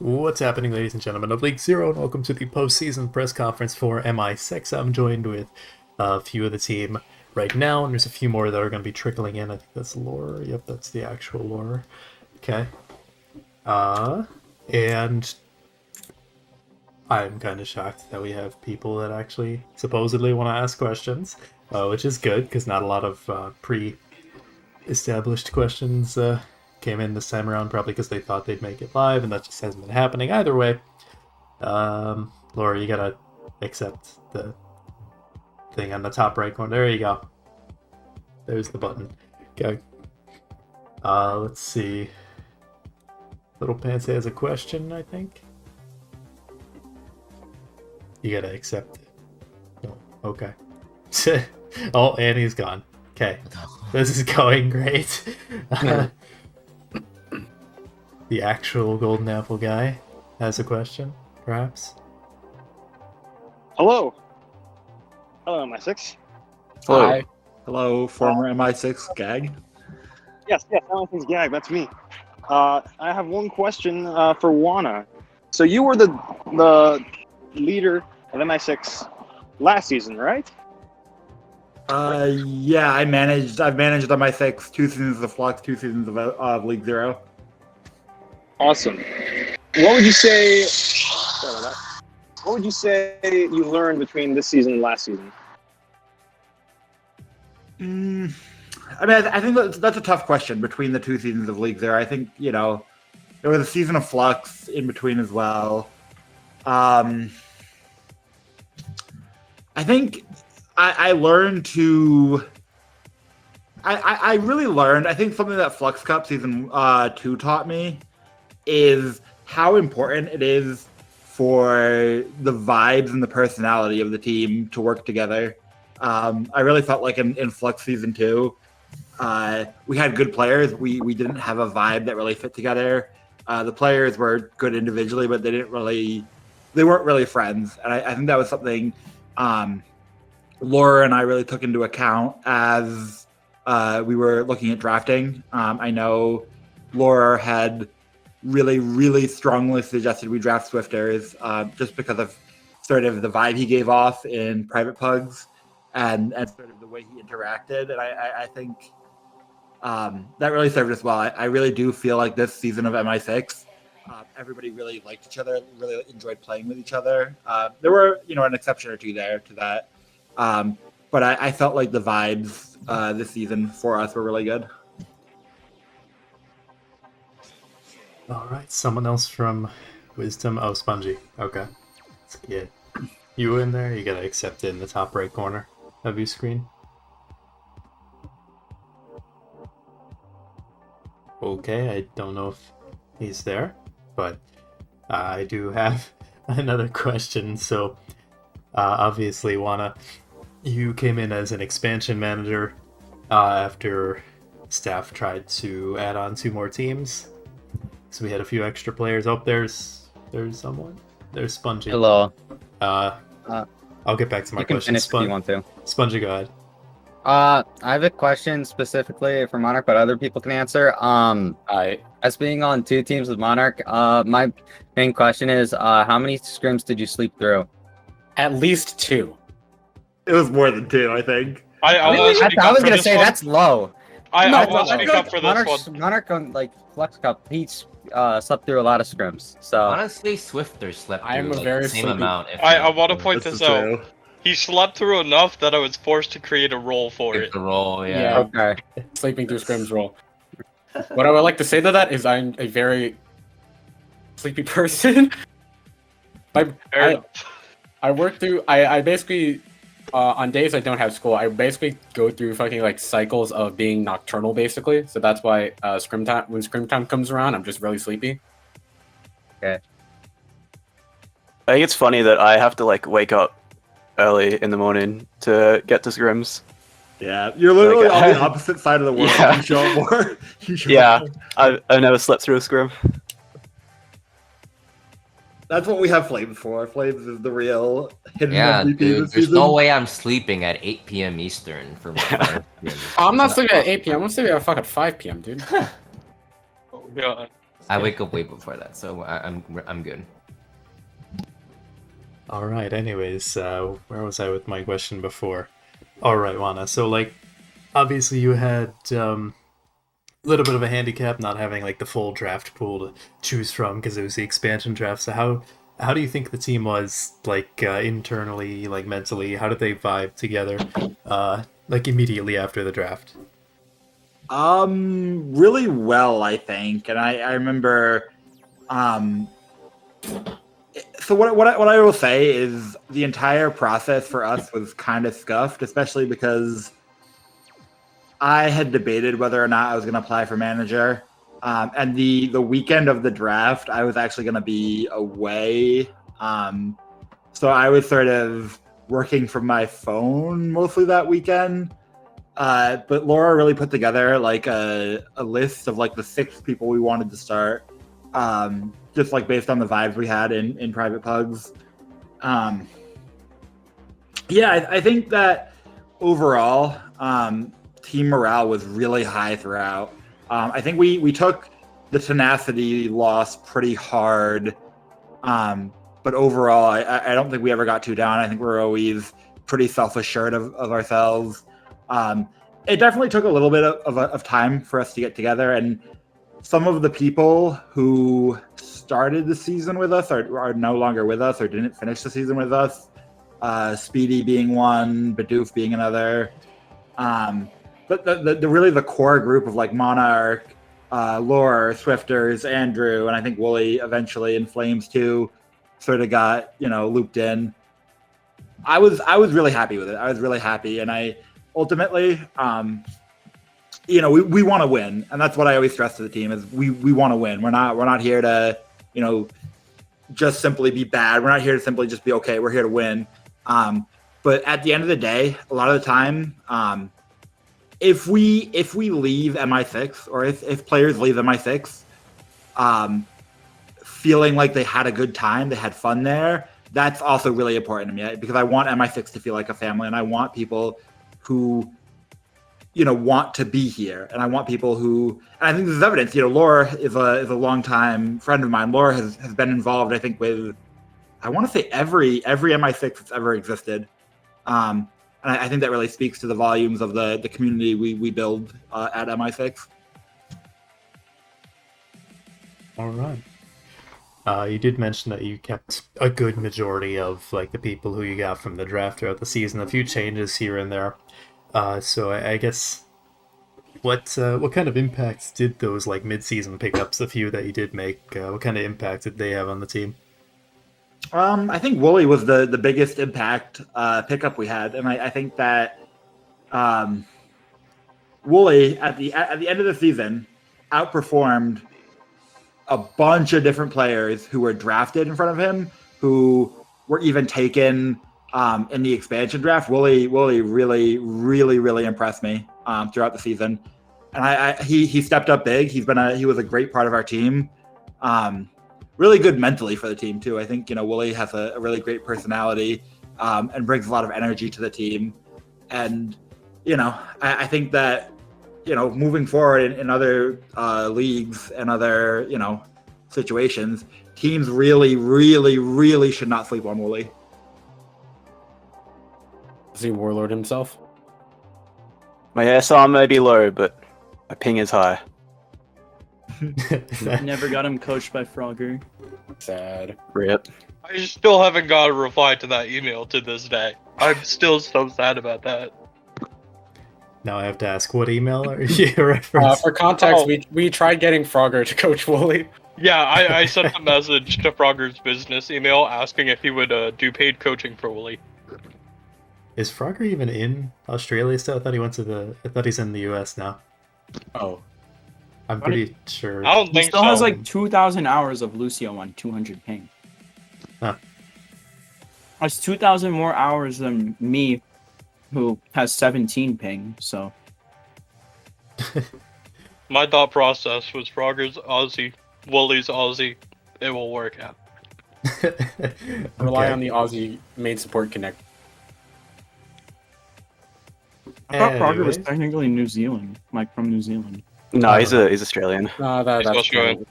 What's happening, ladies and gentlemen of League Zero, and welcome to the postseason press conference for MI6. I'm joined with a few of the team right now, and there's a few more that are going to be trickling in. I think that's lore. Yep, that's the actual lore. Okay. And I'm kind of shocked that we have people that actually supposedly want to ask questions, which is good, because not a lot of pre-established questions came in this time around, probably because they thought they'd make it live, and that just hasn't been happening. Either way, Laura, you gotta accept the thing on the top right corner. There you go. There's the button. Okay. Let's see. Little Pants has a question, I think. You gotta accept it. No. Okay. Oh, and he's gone. Okay. This is going great. The actual Golden Apple guy has a question, perhaps? Hello. Hello, MI6. Hello. Hi. Hello, former MI6 gag. Yes, MI6 Gag, that's me. I have one question for Wana. So you were the leader of MI6 last season, right? Yeah, I've managed MI6 2 seasons of Flux, 2 seasons of League Zero. Awesome. What would you say? Sorry about that. What would you say you learned between this season and last season? I mean, I think that's a tough question between the 2 seasons of League Zero. I think, there was a season of Flux in between as well. I think I learned to... I really learned, I think something that Flux Cup Season 2 taught me is how important it is for the vibes and the personality of the team to work together. I really felt like in Flux Season 2, we had good players. We didn't have a vibe that really fit together. The players were good individually, but they weren't really friends. And I think that was something Laura and I really took into account as we were looking at drafting. I know Laura had really, really strongly suggested we draft Swifters just because of sort of the vibe he gave off in Private Pugs and sort of the way he interacted. And I think that really served us well. I really do feel like this season of MI6, everybody really liked each other, really enjoyed playing with each other. There were, an exception or two there to that. But I felt like the vibes this season for us were really good. All right, someone else from Wisdom. Oh, Spongy. Okay. Let's get you in there. You gotta accept it in the top right corner of your screen. Okay, I don't know if he's there, but I do have another question. So, obviously, Wana, you came in as an expansion manager after staff tried to add on 2 more teams. So we had a few extra players. Oh, there's someone. There's Spongy. Hello. I'll get back to my You can question. finish if you want to. Spongy, go ahead. I have a question specifically for Monarch, but other people can answer. As being on 2 teams with Monarch, my main question is, how many scrims did you sleep through? At least 2. It was more than 2, I think. I was gonna say that's low. I No, will speak up for this one. Monarch on Flux Cup, he slept through a lot of scrims. So Honestly, Swifter slept I am through a like, very the same sleepy- amount. I want to point This this is out. true. He slept through enough that I was forced to create a role for it. The roll, yeah. okay. Sleeping through scrims roll. What I would like to say to that is I'm a very sleepy person. Fair enough. I work through. I basically on days I don't have school, I basically go through fucking like cycles of being nocturnal, basically. So that's why scrim time when scrim time comes around, I'm just really sleepy. I think it's funny that I have to like wake up early in the morning to get to scrims. Yeah, you're literally Like, on the opposite side of the world. Yeah. You show up more. Yeah, I've never slept through a scrim. That's what we have Flames for. Flames is the real hidden Yeah, MVP dude, this there's season. no way I'm sleeping at 8 p.m. Eastern for my I'm not sleeping at 8 p.m. I'm sleeping at fucking 5 p.m., dude. Yeah. I wake up way before that, so I'm good. All right. Anyways, where was I with my question before? All right, Wana. So, like, obviously, you had a little bit of a handicap not having like the full draft pool to choose from because it was the expansion draft. So, how do you think the team was like internally, like mentally? How did they vibe together, like immediately after the draft? Really well, I think, and I remember. So what I will say is the entire process for us was kind of scuffed, especially because I had debated whether or not I was going to apply for manager, and the weekend of the draft, I was actually going to be away, so I was sort of working from my phone mostly that weekend. But Laura really put together like a list of like the 6 people we wanted to start, just like based on the vibes we had in private pugs. Yeah, I think that overall, team morale was really high throughout. I think we took the tenacity loss pretty hard, but overall, I don't think we ever got too down. I think we were always pretty self-assured of ourselves. It definitely took a little bit of time for us to get together, and some of the people who started the season with us are no longer with us or didn't finish the season with us. Speedy being one, Bidoof being another. But the really the core group of like Monarch, Lore, Swifters, Andrew, and I think Wooly eventually in Flames too, sort of got looped in. I was really happy with it. I was really happy, and I ultimately, we want to win, and that's what I always stress to the team is we want to win. We're not here to just simply be bad. We're not here to simply just be okay. We're here to win. But at the end of the day, a lot of the time, if we leave MI6 or if players leave MI6, feeling like they had a good time, they had fun there, that's also really important to me because I want MI6 to feel like a family, and I want people who want to be here, and I want people who, and I think this is evidence. Laura is a longtime friend of mine. Laura has been involved, I think, with I want to say every MI6 that's ever existed, and I think that really speaks to the volumes of the community we build at MI6. All right. You did mention that you kept a good majority of like the people who you got from the draft throughout the season. A few changes here and there. So I guess what kind of impacts did those like mid-season pickups, the few that you did make, what kind of impact did they have on the team? I think Wooly was the biggest impact pickup we had, and I think that Wooly at the end of the season outperformed a bunch of different players who were drafted in front of him, who were even taken in the expansion draft. Wooly really, really, really impressed me throughout the season, and he stepped up big. He was a great part of our team. Really good mentally for the team too. I think Wooly has a really great personality and brings a lot of energy to the team. And I think that moving forward in other leagues and other situations, teams really, really, really should not sleep on Wooly. Is he Warlord himself? My SR may be low, but my ping is high. Never got him coached by Frogger. Sad. Rip. I still haven't got a reply to that email to this day. I'm still so sad about that. Now I have to ask, what email are you referencing? For context, we tried getting Frogger to coach Wooly. Yeah, I sent a message to Frogger's business email asking if he would do paid coaching for Wooly. Is Frogger even in Australia still? I thought he's in the US now. Oh. I'm pretty sure. I don't He think still so. has like 2,000 hours of Lucio on 200 ping. Huh. That's 2,000 more hours than me, who has 17 ping. So My thought process was Frogger's Aussie, Wooly's Aussie. It will work out. Rely on the Aussie main support connect. I thought Frogger was Anyways. technically New Zealand, like from New Zealand. No, he's Australian. No, He's that's Australian.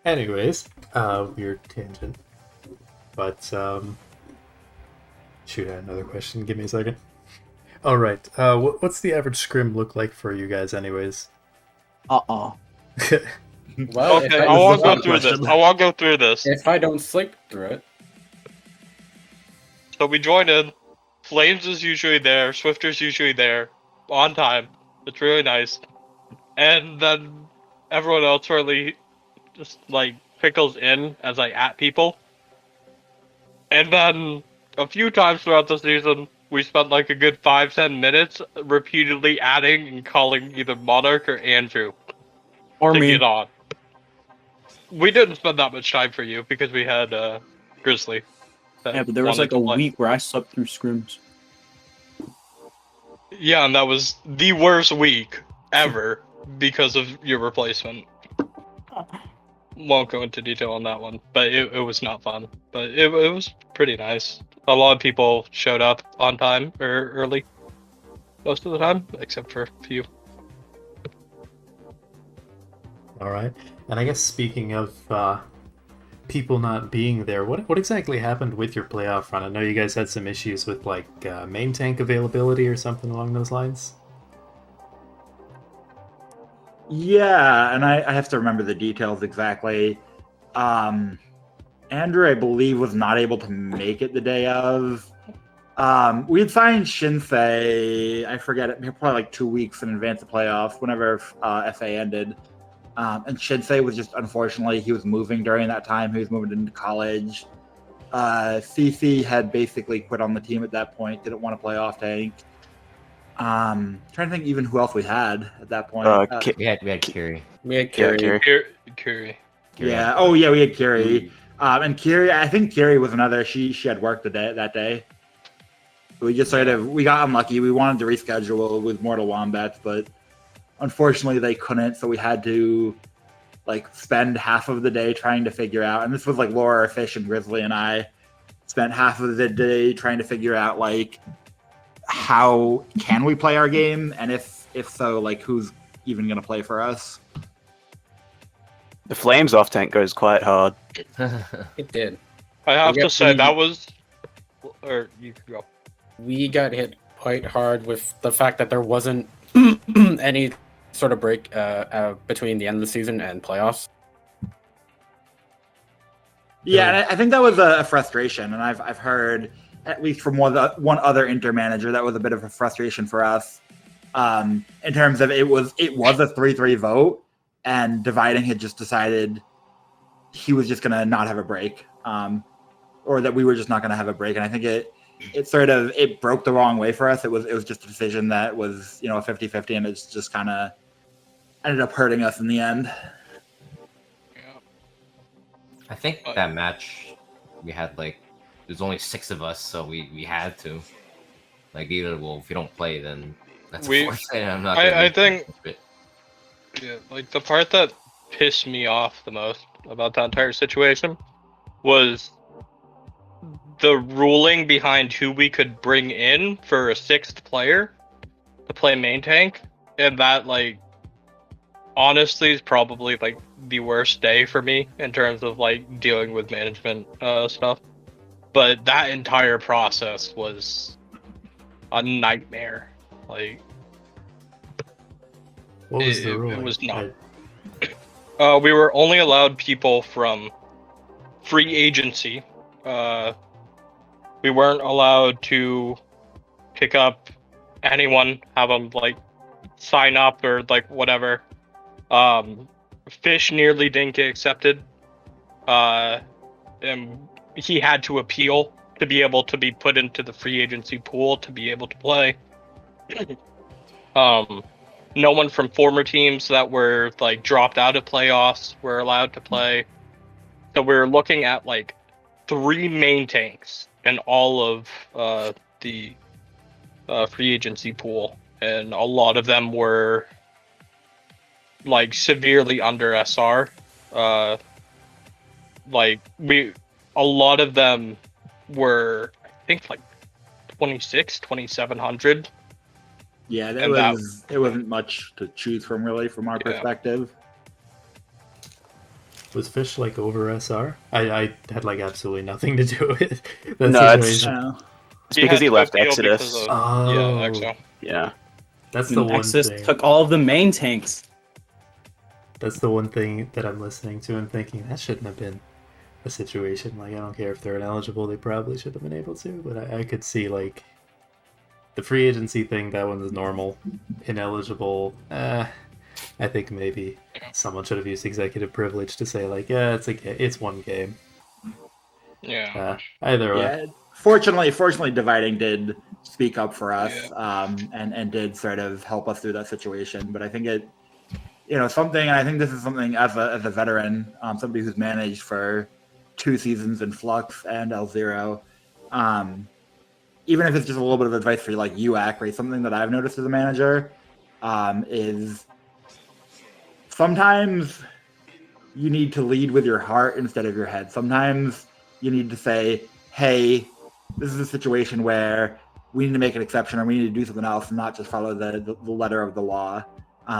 Anyways, weird tangent. But, shoot, I had another question. Give me a second. All right. What's the average scrim look like for you guys, anyways? Well, Okay, I won't go through this. I won't go through this. If I don't sleep through it. So we join in. Flames is usually there. Swifter's usually there. On time. It's really nice. And then everyone else really just like trickles in as I at people. And then a few times throughout the season, we spent like a good 5-10 minutes repeatedly adding and calling either Monarch or Andrew Or to me. get on. We didn't spend that much time for you because we had Grizzly. that Yeah, but there was wanted like a to play. week where I slept through scrims. Yeah, and that was the worst week ever because of your replacement. Won't go into detail on that one, but it was not fun. But it was pretty nice. A lot of people showed up on time or early most of the time, except for a few. All right. And I guess speaking of people not being there, what exactly happened with your playoff run? I know you guys had some issues with like main tank availability or something along those lines. Yeah, and I have to remember the details exactly. Andrew, I believe, was not able to make it the day of. We had signed Shinsei, I forget it, probably like 2 weeks in advance of playoffs, whenever FA ended. And Shinsei was just, unfortunately, he was moving during that time. He was moving into college. CC had basically quit on the team at that point, didn't want to play off tank. Trying to think even who else we had at that point. We had Kiri. We had Kiri. Kiri. Yeah. Oh, yeah. We had Kiri. And Kiri, I think Kiri was another. She had worked that day. We just we got unlucky. We wanted to reschedule with Mortal Wombats, but unfortunately they couldn't. So we had to like spend half of the day trying to figure out. And this was like Laura, Fish, and Grizzly, and I spent half of the day trying to figure out like how can we play our game, and if so, like who's even gonna play for us. The Flames off tank goes quite hard. It did. I have I to guess say we- that was, or you could go. We got hit quite hard with the fact that there wasn't any sort of break between the end of the season and playoffs. Yeah, and I think that was a frustration, and I've heard at least from one other inter manager that was a bit of a frustration for us. In terms of it was a 3-3 vote, and Dividing had just decided he was just gonna not have a break, or that we were just not gonna have a break, and I think it broke the wrong way for us. It was just a decision that was a 50-50, and it's just kind of ended up hurting us in the end. I think that match we had like there's only 6 of us, so we had to like either if we don't play, then that's a forfeit. I'm not. I think. Yeah, like the part that pissed me off the most about that entire situation was the ruling behind who we could bring in for a 6th player to play main tank, and that like honestly is probably like the worst day for me in terms of like dealing with management stuff. But that entire process was a nightmare. Like What was the ruling? It was not. We were only allowed people from free agency. We weren't allowed to pick up anyone, have them like sign up or like whatever. Fish nearly didn't get accepted. And he had to appeal to be able to be put into the free agency pool to be able to play. No one from former teams that were like dropped out of playoffs were allowed to play. So we were looking at like 3 main tanks in all of the free agency pool, and a lot of them were like severely under SR. A lot of them were, I think, like 2,700. Yeah, it wasn't much to choose from really from our perspective. Was Fish like over SR? I had like absolutely nothing to do with that No, it's- situation. It's because had he left Tokyo Exodus. because of- Oh. Yeah, Exo. Yeah. That's the one Exodus thing. took all of the main tanks. That's the one thing that I'm listening to and thinking that shouldn't have been a situation. Like, I don't care if they're ineligible, they probably should have been able to, but I could see, like, the free agency thing, that one's normal. Ineligible, I think maybe someone should have used executive privilege to say, like, yeah, it's one game. Yeah. Either way. Yeah. Fortunately, Dividing did speak up for us, and did sort of help us through that situation. But I think it, something, and I think this is something as a veteran, somebody who's managed for 2 seasons in Flux and L0, even if it's just a little bit of advice for like you, Acri, something that I've noticed as a manager, is sometimes you need to lead with your heart instead of your head. Sometimes you need to say, hey, this is a situation where we need to make an exception, or we need to do something else and not just follow the letter of the law,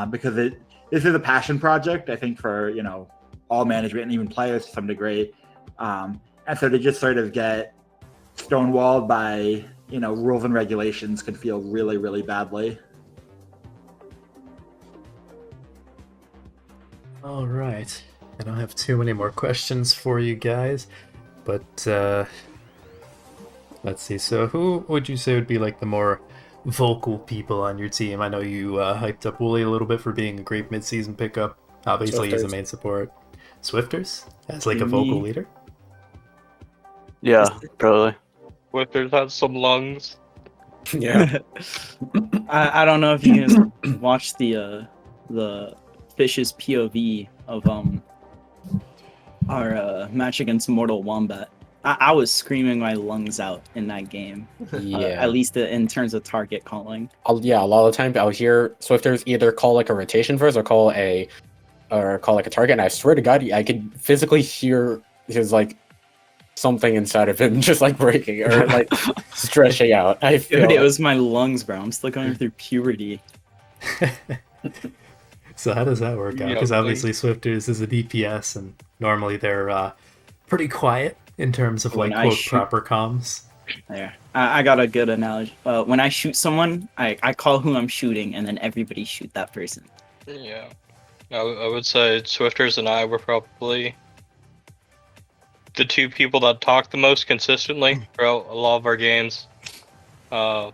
because this is a passion project, I think, for all management and even players to some degree, and so to just sort of get stonewalled by rules and regulations could feel really, really badly. All right. I don't have too many more questions for you guys, but let's see. So who would you say would be like the more vocal people on your team? I know you hyped up Wooly a little bit for being a great mid-season pickup. Obviously, he's a main support. Swifters as like a vocal leader? Yeah, probably. Swifters has some lungs. Yeah. I don't know if you guys watched the Fish's POV of our match against Mortal Wombat. I was screaming my lungs out in that game. Yeah. At least in terms of target calling. A lot of the time I'll hear Swifters either call like a rotation verse or call like a target, and I swear to God, I could physically hear his like something inside of him just like breaking or like stretching out. Dude, it was my lungs, bro. I'm still going through puberty. So how does that work out? Because obviously Swifters is a DPS, and normally they're pretty quiet in terms of like quote proper comms. There, I got a good analogy. When I shoot someone, I call who I'm shooting, and then everybody shoot that person. Yeah, I would say Swifters and I were probably the 2 people that talk the most consistently throughout a lot of our games. And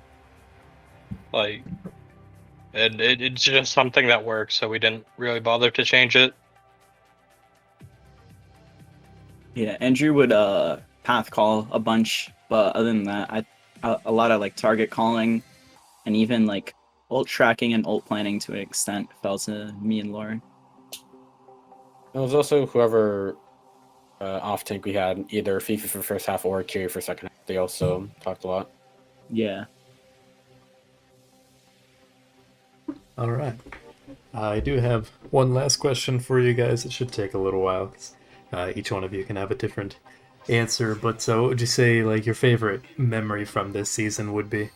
it's just something that works, so we didn't really bother to change it. Yeah, Andrew would path call a bunch, but other than that, a lot of like target calling, and even like ult tracking and ult planning to an extent fell to me and Lauren. It was also whoever off tank we had, either Fifi for first half or Kiri for second half. They also talked a lot. Yeah. All right. I do have one last question for you guys. It should take a little while, 'cause each one of you can have a different answer. But what would you say like your favorite memory from this season would be?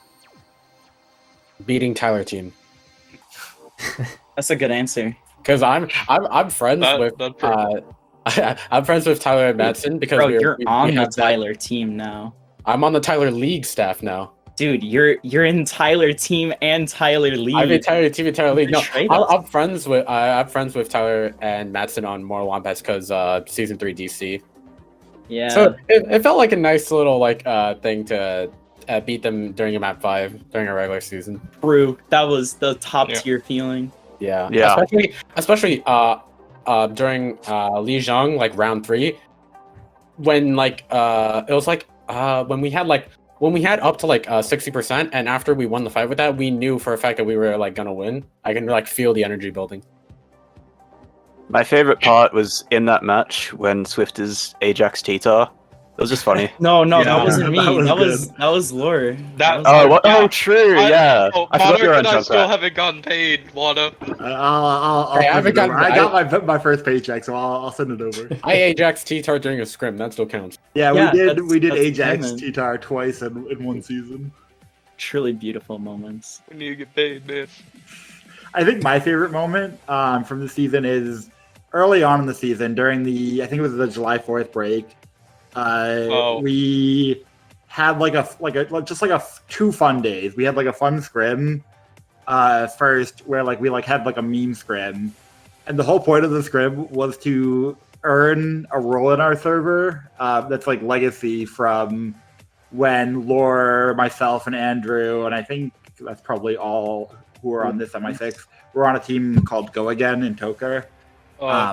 Beating Tyler team. That's a good answer. Because I'm friends with I'm friends with Tyler and Madsen because Bro, you're on the Tyler team now. I'm on the Tyler League staff now. Dude, you're in Tyler team and Tyler League. I'm in Tyler team and Tyler League. No, I'm friends with Tyler and Madsen on Mortal Wombats because season 3 DC. Yeah. So it felt like a nice little like thing to beat them during a map 5 during a regular season. True. That was the top tier feeling. Yeah. Yeah. Especially during Li Zhang, like round 3, when like it was like when we had up to like 60%, and after we won the fight with that, we knew for a fact that we were like gonna win. I can like feel the energy building. My favorite part was in that match when Swifters Ajax T-Tar. It was just funny. No, Yeah, that wasn't me. That was Laura. Oh, true. Yeah. I forgot you were on I still Junkrat. haven't gotten paid, Wada. I got my first paycheck, so I'll send it over. I Ajax T-Tar during a scrim. That still counts. Yeah, we did that's Ajax canon. T-Tar twice in one season. Truly beautiful moments. We need to get paid, man. I think my favorite moment from the season is early on in the season, during I think it was the July 4th break, we had just like 2 fun days. We had like a fun scrim first, where like we like had like a meme scrim, and the whole point of the scrim was to earn a role in our server that's like legacy from when Lore, myself, and Andrew, and I think that's probably all who are on this MI6. We're on a team called Go Again in Toker.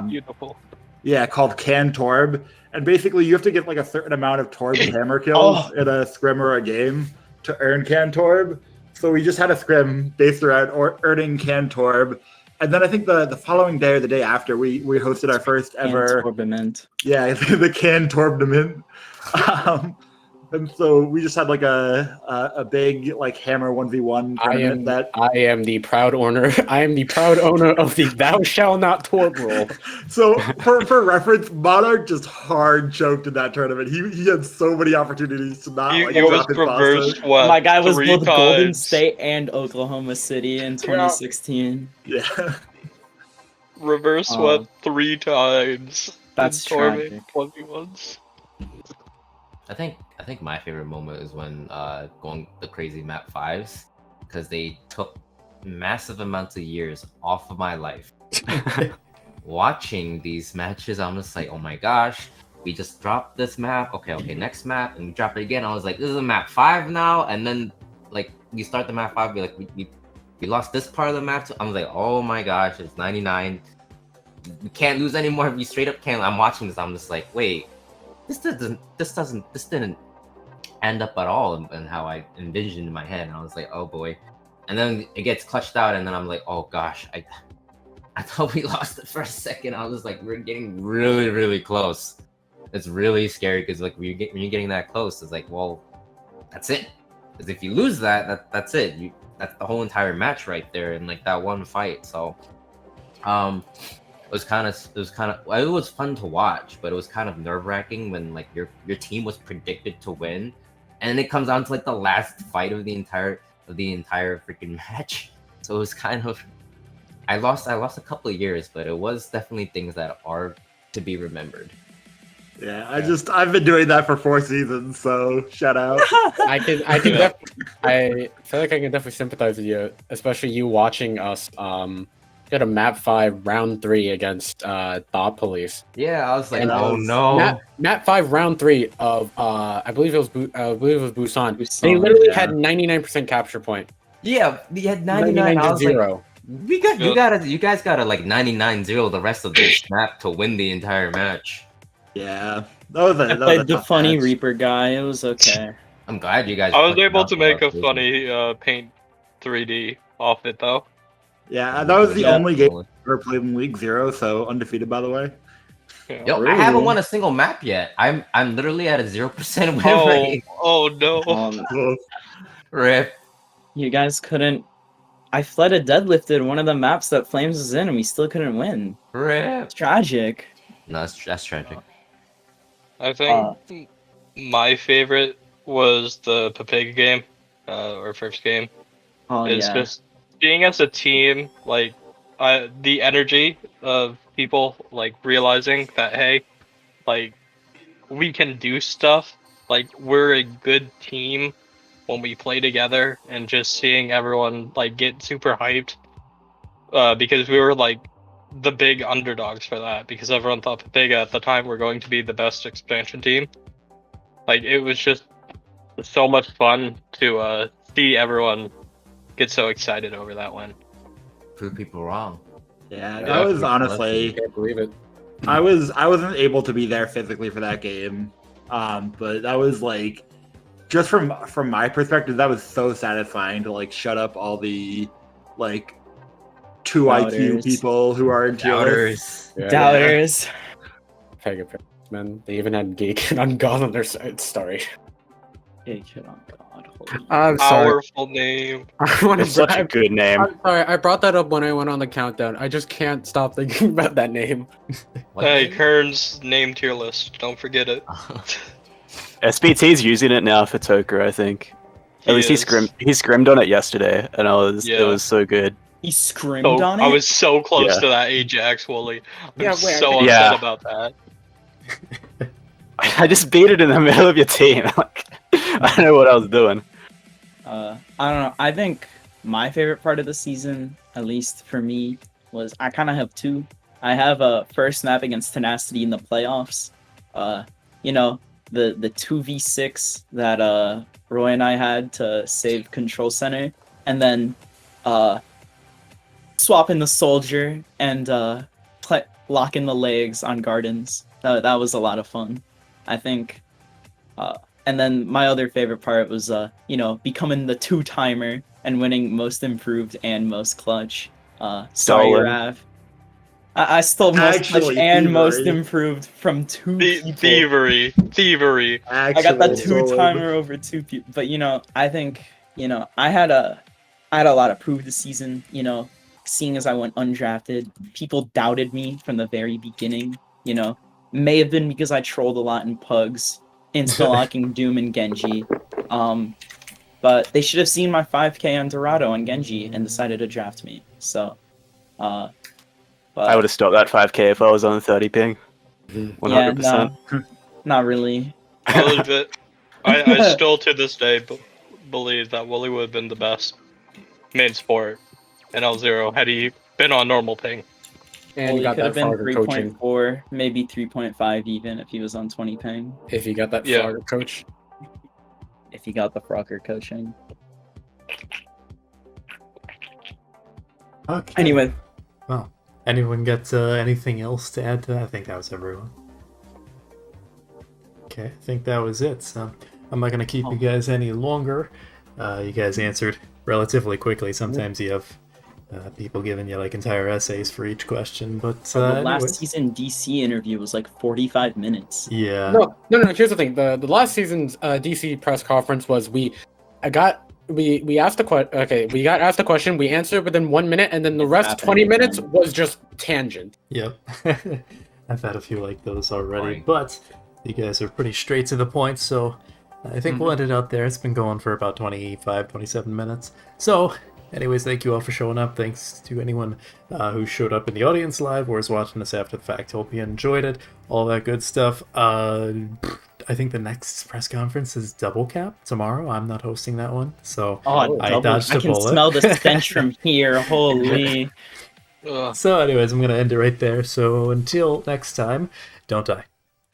Beautiful. Yeah, called Can Torb. And basically, you have to get like a certain amount of Torb hammer kills in a scrim or a game to earn Can Torb. So we just had a scrim based around earning Can Torb. And then I think the following day or the day after, we hosted our first ever... Torbament. Yeah, the Can Torbament. And so we just had like a big like hammer 1v1 tournament. I am the proud owner. I am the proud owner of the Thou Shall Not Torb rule. So for reference, Monarch just hard choked in that tournament. He had so many opportunities to not He like was drop his reverse pasta. swept. My guy was 3 both Golden times. State and Oklahoma City in 2016. Yeah. Reverse swept 3 times. That's in tournament tragic. 1v1s. I think my favorite moment is when going the crazy map 5s, because they took massive amounts of years off of my life. Watching these matches, I'm just like, oh my gosh, we just dropped this map. Okay, next map, and we drop it again. I was like, this is a map 5 now, and then like we start the map 5, we lost this part of the map. So I was like, oh my gosh, it's 99. We can't lose anymore. We straight up can't. I'm watching this. I'm just like, wait, this didn't end up at all in how I envisioned in my head. And I was like, oh boy. And then it gets clutched out, and then I'm like, oh gosh, I thought we lost it for a second. I was like, we're getting really, really close. It's really scary because like when you're getting that close, it's like, well, that's it. Because if you lose that's it. That's the whole entire match right there in like that one fight. So, it was fun to watch, but it was kind of nerve wracking when like your team was predicted to win, and it comes down to like the last fight of the entire freaking match. So it was kind of, I lost a couple of years, but it was definitely things that are to be remembered. Yeah, I've been doing that for 4 seasons, so shout out. I feel like I can definitely sympathize with you, especially you watching us get a map 5 round 3 against Thought Police. Yeah, I was like, And oh no. Map 5 round 3 of I believe it was Busan. They literally had 99% capture point. Yeah, we had 99. I was 0. like, you guys gotta like 99-0 the rest of this map to win the entire match. Yeah, that I was played the tough funny match. Reaper guy. It was okay. I'm glad you guys. I was put able out to the make a vision. funny paint 3D off it though. Yeah, that was the Yeah. only game I ever played in League 0, so undefeated by the way. Yeah. Yo, I haven't won a single map yet. I'm literally at a 0% win rate. Oh no. Rip. You guys couldn't. I fled a deadlifted one of the maps that Flames was in, and we still couldn't win. Rip. It's tragic. No, that's tragic. I think my favorite was the Papega game, or first game. Oh It's yeah. just being as a team, like the energy of people like realizing that hey, like we can do stuff. Like we're a good team when we play together, and just seeing everyone like get super hyped because we were like the big underdogs for that, because everyone thought Papega at the time were going to be the best expansion team. Like it was just so much fun to see everyone get so excited over that win. Prove people wrong. Yeah, that was honestly. Can't believe it. I wasn't able to be there physically for that game, but that was like, just from my perspective, that was so satisfying to like shut up all the like 2 IQ Doubters. people who are in tier lists. Yeah. Doubters. Pega, man. They even had Geek on God on their side. Sorry. Hey, kid on God. Holy I'm sorry. Powerful name. I want It's such a good name. I'm sorry. I brought that up when I went on the countdown. I just can't stop thinking about that name. What Hey, game? Kern's name tier list. Don't forget it. SBT's using it now for Toker, I think. At least he is. scrimmed on it yesterday, and it was so good. He scrimmed So, on it. I was so close Yeah. to that Ajax, Wooly. I'm Yeah, wait, so okay. upset Yeah. about that. I just beat it in the middle of your team. Like, I don't know what I was doing. I don't know. I think my favorite part of the season, at least for me, was I kind of have two. I have a first map against Tenacity in the playoffs. You know, the 2v6 that Roy and I had to save Control Center, and then swapping the soldier and locking the legs on Gardens. That was a lot of fun. I think. And then my other favorite part was, becoming the two-timer and winning most improved and most clutch. Sorry, Stolen. Rav. I stole most clutch Actually, and most thievery. improved from two people. Thievery. I got that Actually, two-timer over two people. But, I think, I had a lot of prove this season, seeing as I went undrafted. People doubted me from the very beginning, may have been because I trolled a lot in Pugs, insta-locking Doom and Genji. But they should have seen my 5k on Dorado and Genji and decided to draft me. So, but I would have stopped that 5k if I was on 30 ping. 100%. Yeah, no, not really. I legit, I still to this day believe that Wooly would have been the best main sport in L0 had he been on normal ping. And Well, you he got could have that been Frogger coaching. 3.4, maybe 3.5 even if he was on 20 ping. If you got that Yeah. Frogger coach. If he got the Frogger coaching. Okay. Anyway, Well, anyone got anything else to add to that? I think that was everyone. Okay, I think that was it. So I'm not going to keep you guys any longer. You guys answered relatively quickly. Sometimes you have people giving you like entire essays for each question, but the last anyways. season DC interview was like 45 minutes. Yeah. No. Here's the thing. The last season's DC press conference was we got asked we got asked a question, we answered within 1 minute, and then the rest Happened 20 minutes again. was just tangent. Yep. I've had a few like those already, Boring. but you guys are pretty straight to the point, so I think we'll end it out there. It's been going for about 25, 27 minutes. So, anyways, thank you all for showing up. Thanks to anyone who showed up in the audience live or is watching this after the fact. Hope you enjoyed it. All that good stuff. I think the next press conference is Double Cap tomorrow. I'm not hosting that one, so I dodged a I can bullet. smell the stench from here. Holy. Ugh. So anyways, I'm going to end it right there. So until next time, don't die.